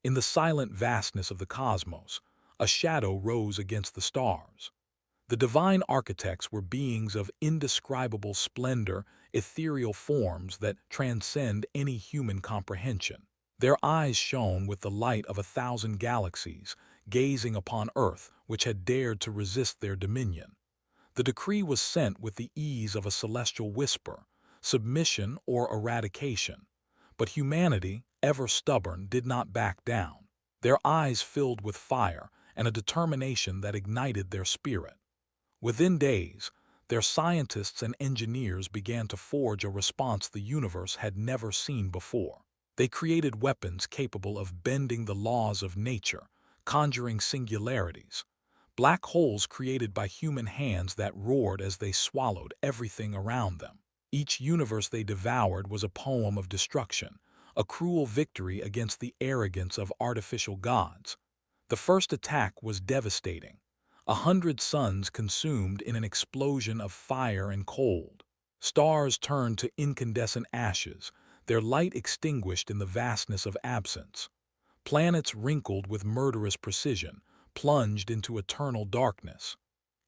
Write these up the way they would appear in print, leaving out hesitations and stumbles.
In the silent vastness of the cosmos, a shadow rose against the stars. The divine architects were beings of indescribable splendor, ethereal forms that transcend any human comprehension. Their eyes shone with the light of 1,000 galaxies, gazing upon Earth, which had dared to resist their dominion. The decree was sent with the ease of a celestial whisper, submission or eradication. But humanity, ever stubborn, did not back down. Their eyes filled with fire and a determination that ignited their spirit. Within days, their scientists and engineers began to forge a response the universe had never seen before. They created weapons capable of bending the laws of nature, conjuring singularities, black holes created by human hands that roared as they swallowed everything around them. Each universe they devoured was a poem of destruction, a cruel victory against the arrogance of artificial gods. The first attack was devastating. 100 suns consumed in an explosion of fire and cold. Stars turned to incandescent ashes, their light extinguished in the vastness of absence. Planets wrinkled with murderous precision, plunged into eternal darkness.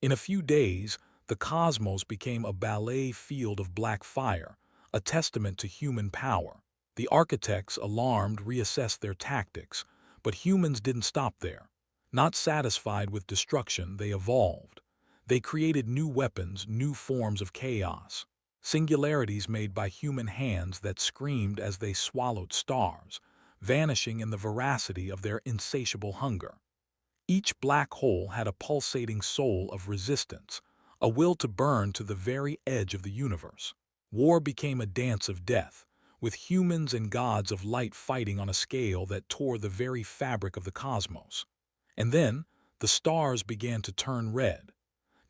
In a few days, the cosmos became a ballet field of black fire, a testament to human power. The architects, alarmed, reassessed their tactics, but humans didn't stop there. Not satisfied with destruction, they evolved. They created new weapons, new forms of chaos, singularities made by human hands that screamed as they swallowed stars, vanishing in the voracity of their insatiable hunger. Each black hole had a pulsating soul of resistance, a will to burn to the very edge of the universe. War became a dance of death, with humans and gods of light fighting on a scale that tore the very fabric of the cosmos. And then, the stars began to turn red,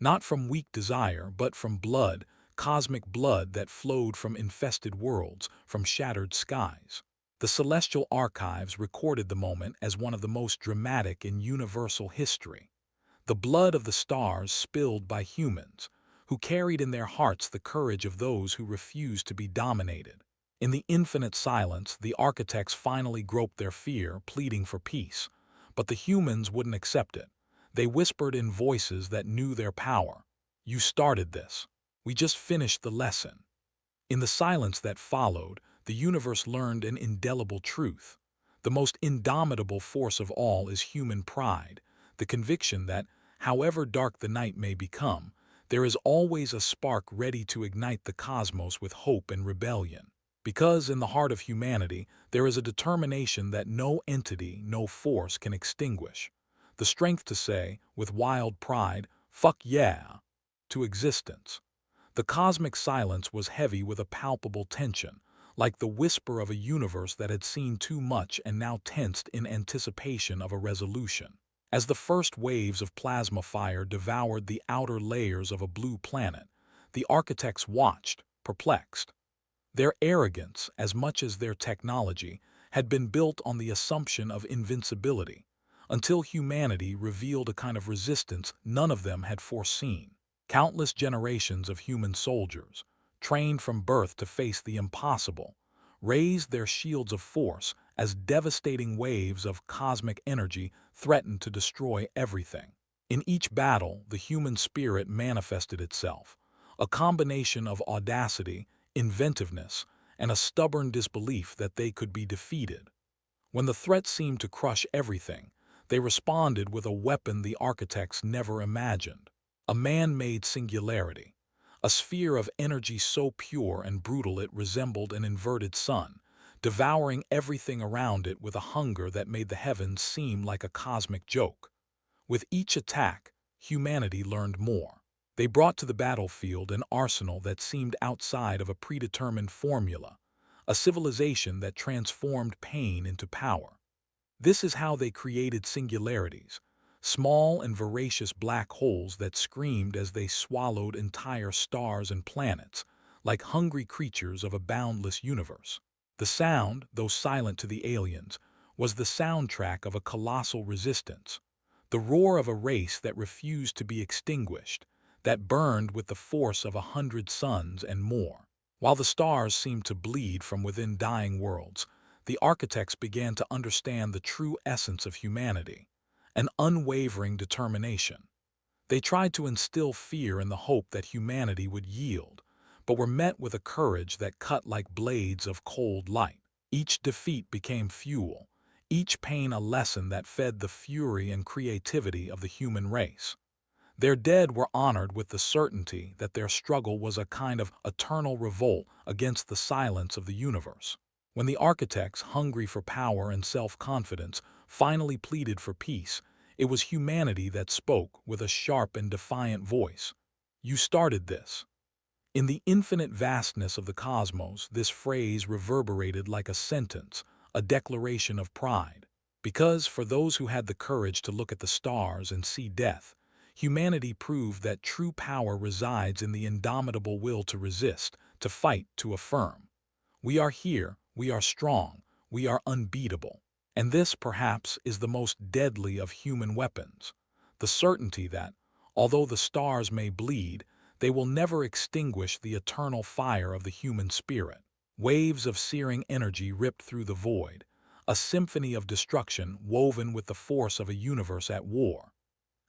not from weak desire, but from blood, cosmic blood that flowed from infested worlds, from shattered skies. The celestial archives recorded the moment as one of the most dramatic in universal history. The blood of the stars spilled by humans, who carried in their hearts the courage of those who refused to be dominated. In the infinite silence, the architects finally groped their fear, pleading for peace. But the humans wouldn't accept it. They whispered in voices that knew their power. "You started this. We just finished the lesson." In the silence that followed, the universe learned an indelible truth. The most indomitable force of all is human pride, the conviction that, however dark the night may become, there is always a spark ready to ignite the cosmos with hope and rebellion. Because in the heart of humanity, there is a determination that no entity, no force can extinguish. The strength to say, with wild pride, "Fuck yeah," to existence. The cosmic silence was heavy with a palpable tension, like the whisper of a universe that had seen too much and now tensed in anticipation of a resolution. As the first waves of plasma fire devoured the outer layers of a blue planet, the architects watched, perplexed. Their arrogance, as much as their technology, had been built on the assumption of invincibility, until humanity revealed a kind of resistance none of them had foreseen. Countless generations of human soldiers, trained from birth to face the impossible, raised their shields of force as devastating waves of cosmic energy threatened to destroy everything. In each battle, the human spirit manifested itself, a combination of audacity, inventiveness, and a stubborn disbelief that they could be defeated. When the threat seemed to crush everything, they responded with a weapon the architects never imagined. A man-made singularity, a sphere of energy so pure and brutal it resembled an inverted sun, devouring everything around it with a hunger that made the heavens seem like a cosmic joke. With each attack, humanity learned more. They brought to the battlefield an arsenal that seemed outside of a predetermined formula, a civilization that transformed pain into power. This is how they created singularities, small and voracious black holes that screamed as they swallowed entire stars and planets, like hungry creatures of a boundless universe. The sound, though silent to the aliens, was the soundtrack of a colossal resistance, the roar of a race that refused to be extinguished, that burned with the force of 100 suns and more. While the stars seemed to bleed from within dying worlds, the architects began to understand the true essence of humanity, an unwavering determination. They tried to instill fear in the hope that humanity would yield, but were met with a courage that cut like blades of cold light. Each defeat became fuel, each pain a lesson that fed the fury and creativity of the human race. Their dead were honored with the certainty that their struggle was a kind of eternal revolt against the silence of the universe. When the architects, hungry for power and self-confidence, finally pleaded for peace, it was humanity that spoke with a sharp and defiant voice. "You started this." In the infinite vastness of the cosmos, this phrase reverberated like a sentence, a declaration of pride. Because, for those who had the courage to look at the stars and see death, humanity proved that true power resides in the indomitable will to resist, to fight, to affirm. We are here, we are strong, we are unbeatable. And this, perhaps, is the most deadly of human weapons, the certainty that, although the stars may bleed, they will never extinguish the eternal fire of the human spirit. Waves of searing energy ripped through the void, a symphony of destruction woven with the force of a universe at war.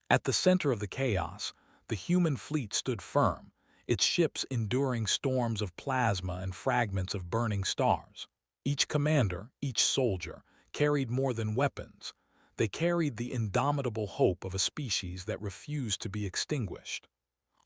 At the center of the chaos, the human fleet stood firm, its ships enduring storms of plasma and fragments of burning stars. Each commander, each soldier, carried more than weapons. They carried the indomitable hope of a species that refused to be extinguished.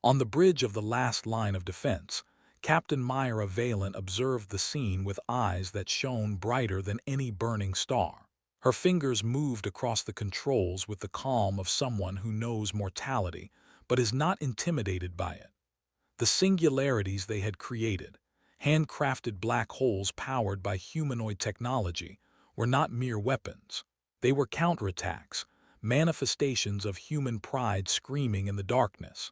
On the bridge of the last line of defense, Captain Mira Valente observed the scene with eyes that shone brighter than any burning star. Her fingers moved across the controls with the calm of someone who knows mortality, but is not intimidated by it. The singularities they had created, handcrafted black holes powered by humanoid technology, were not mere weapons. They were counterattacks, manifestations of human pride screaming in the darkness.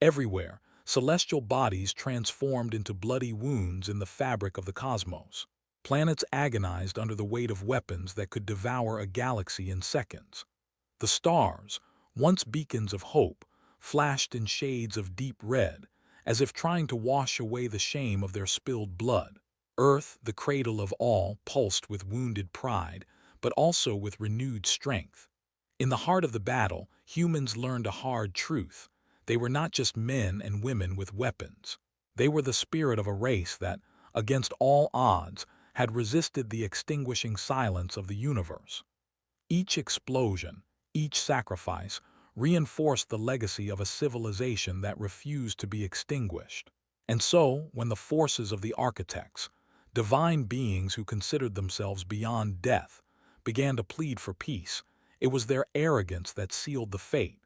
Everywhere, celestial bodies transformed into bloody wounds in the fabric of the cosmos. Planets agonized under the weight of weapons that could devour a galaxy in seconds. The stars, once beacons of hope, flashed in shades of deep red, as if trying to wash away the shame of their spilled blood. Earth, the cradle of all, pulsed with wounded pride, but also with renewed strength. In the heart of the battle, humans learned a hard truth. They were not just men and women with weapons. They were the spirit of a race that, against all odds, had resisted the extinguishing silence of the universe. Each explosion, each sacrifice, reinforced the legacy of a civilization that refused to be extinguished. And so, when the forces of the architects, divine beings who considered themselves beyond death, began to plead for peace, it was their arrogance that sealed the fate.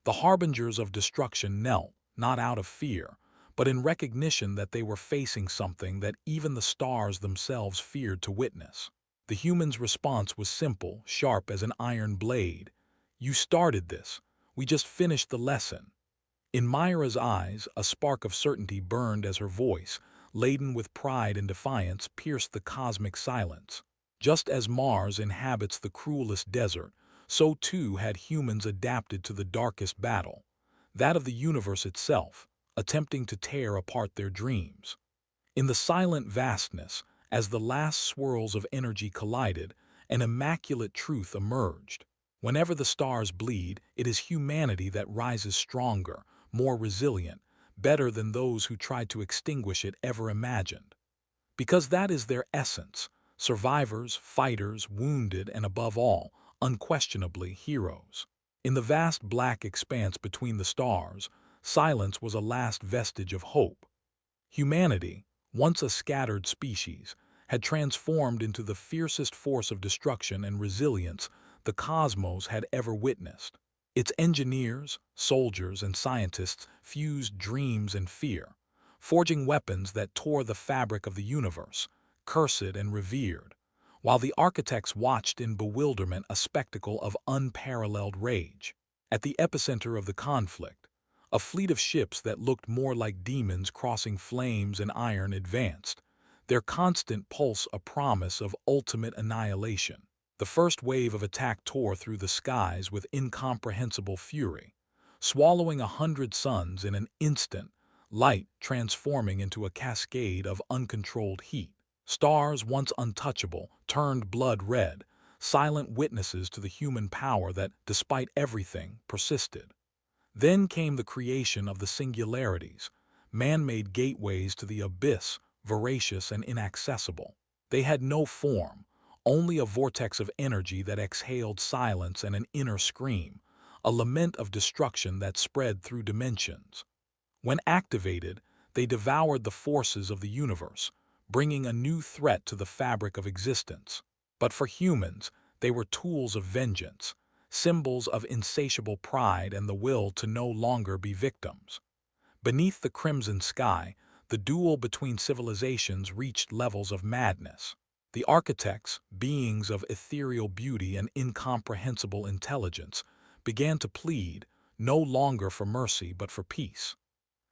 The harbingers of destruction knelt, not out of fear, but in recognition that they were facing something that even the stars themselves feared to witness. The human's response was simple, sharp as an iron blade. "You started this. We just finished the lesson." In Myra's eyes, a spark of certainty burned as her voice, laden with pride and defiance, pierced the cosmic silence. Just as Mars inhabits the cruelest desert, so too had humans adapted to the darkest battle, that of the universe itself, attempting to tear apart their dreams. In the silent vastness, as the last swirls of energy collided, an immaculate truth emerged. Whenever the stars bleed, it is humanity that rises stronger, more resilient, better than those who tried to extinguish it ever imagined. Because that is their essence, survivors, fighters, wounded, and above all, unquestionably heroes. In the vast black expanse between the stars, silence was a last vestige of hope. Humanity, once a scattered species, had transformed into the fiercest force of destruction and resilience the cosmos had ever witnessed. Its engineers, soldiers, and scientists fused dreams and fear, forging weapons that tore the fabric of the universe, cursed and revered, while the architects watched in bewilderment a spectacle of unparalleled rage. At the epicenter of the conflict, a fleet of ships that looked more like demons crossing flames and iron advanced, their constant pulse a promise of ultimate annihilation. The first wave of attack tore through the skies with incomprehensible fury, swallowing 100 suns in an instant, light transforming into a cascade of uncontrolled heat. Stars, once untouchable, turned blood red, silent witnesses to the human power that, despite everything, persisted. Then came the creation of the singularities, man-made gateways to the abyss, voracious and inaccessible. They had no form, only a vortex of energy that exhaled silence and an inner scream, a lament of destruction that spread through dimensions. When activated, they devoured the forces of the universe, bringing a new threat to the fabric of existence. But for humans, they were tools of vengeance, symbols of insatiable pride and the will to no longer be victims. Beneath the crimson sky, the duel between civilizations reached levels of madness. The architects, beings of ethereal beauty and incomprehensible intelligence, began to plead, no longer for mercy but for peace.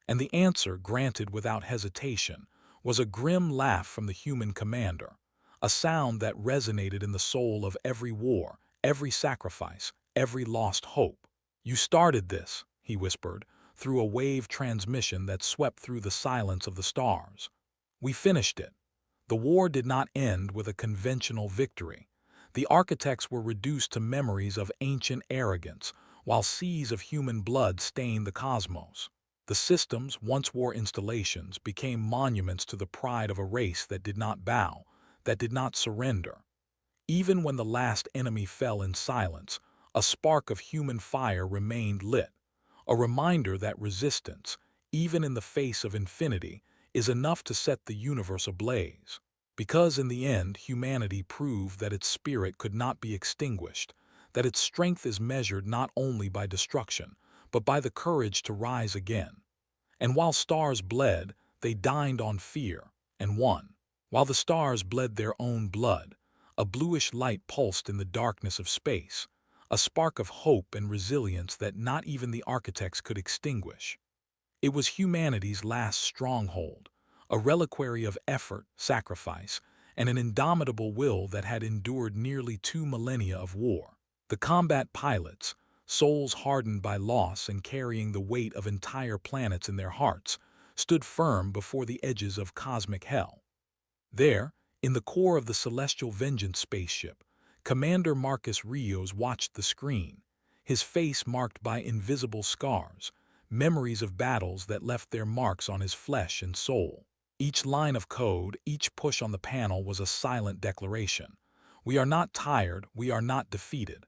And the answer, granted without hesitation, was a grim laugh from the human commander, a sound that resonated in the soul of every war, every sacrifice, every lost hope. "You started this," he whispered, through a wave transmission that swept through the silence of the stars. "We finished it." The war did not end with a conventional victory. The architects were reduced to memories of ancient arrogance, while seas of human blood stained the cosmos. The systems, once war installations, became monuments to the pride of a race that did not bow, that did not surrender. Even when the last enemy fell in silence, a spark of human fire remained lit, a reminder that resistance, even in the face of infinity, is enough to set the universe ablaze. Because in the end, humanity proved that its spirit could not be extinguished, that its strength is measured not only by destruction, but by the courage to rise again. And while stars bled, they dined on fear, and won. While the stars bled their own blood, a bluish light pulsed in the darkness of space, a spark of hope and resilience that not even the architects could extinguish. It was humanity's last stronghold, a reliquary of effort, sacrifice, and an indomitable will that had endured nearly 2 millennia of war. The combat pilots, souls hardened by loss and carrying the weight of entire planets in their hearts, stood firm before the edges of cosmic hell. There, in the core of the celestial vengeance spaceship, Commander Marcus Rios watched the screen, his face marked by invisible scars, memories of battles that left their marks on his flesh and soul. Each line of code, each push on the panel was a silent declaration. We are not tired, we are not defeated.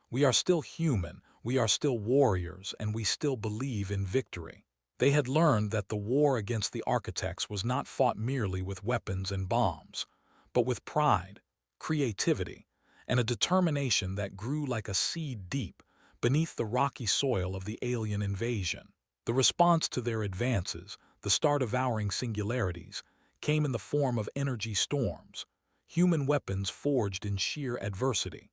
We are still human, we are still warriors, and we still believe in victory. They had learned that the war against the architects was not fought merely with weapons and bombs, but with pride, creativity, and a determination that grew like a seed deep beneath the rocky soil of the alien invasion. The response to their advances, the star-devouring singularities, came in the form of energy storms, human weapons forged in sheer adversity.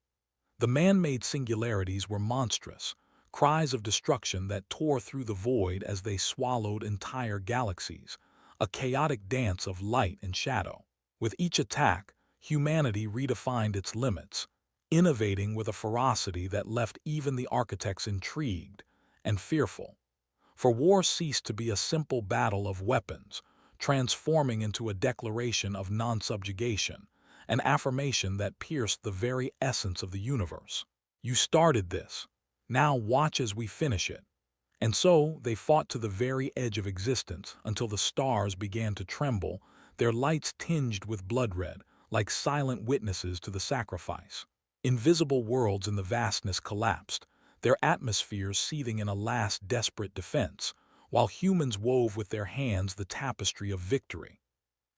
The man-made singularities were monstrous, cries of destruction that tore through the void as they swallowed entire galaxies, a chaotic dance of light and shadow. With each attack, humanity redefined its limits, innovating with a ferocity that left even the architects intrigued and fearful. For war ceased to be a simple battle of weapons, transforming into a declaration of non-subjugation, an affirmation that pierced the very essence of the universe. "You started this. Now watch as we finish it." And so they fought to the very edge of existence until the stars began to tremble, their lights tinged with blood red, like silent witnesses to the sacrifice. Invisible worlds in the vastness collapsed, their atmospheres seething in a last desperate defense, while humans wove with their hands the tapestry of victory.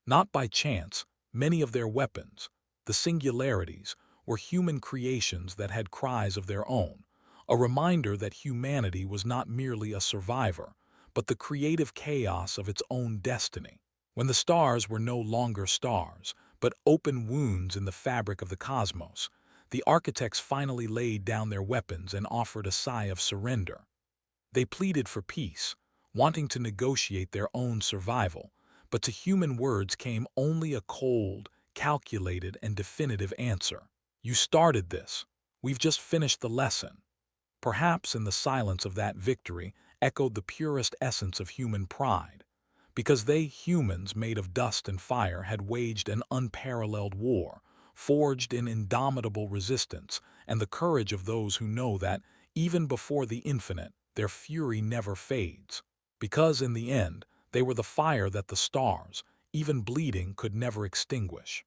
Not by chance, many of their weapons, the singularities, were human creations that had cries of their own, a reminder that humanity was not merely a survivor, but the creative chaos of its own destiny. When the stars were no longer stars, but open wounds in the fabric of the cosmos, the architects finally laid down their weapons and offered a sigh of surrender. They pleaded for peace, wanting to negotiate their own survival, but to human words came only a cold, calculated, and definitive answer. "You started this. We've just finished the lesson." Perhaps in the silence of that victory echoed the purest essence of human pride. because they, humans made of dust and fire, had waged an unparalleled war, forged in indomitable resistance and the courage of those who know that, even before the infinite, their fury never fades, because in the end, they were the fire that the stars, even bleeding, could never extinguish.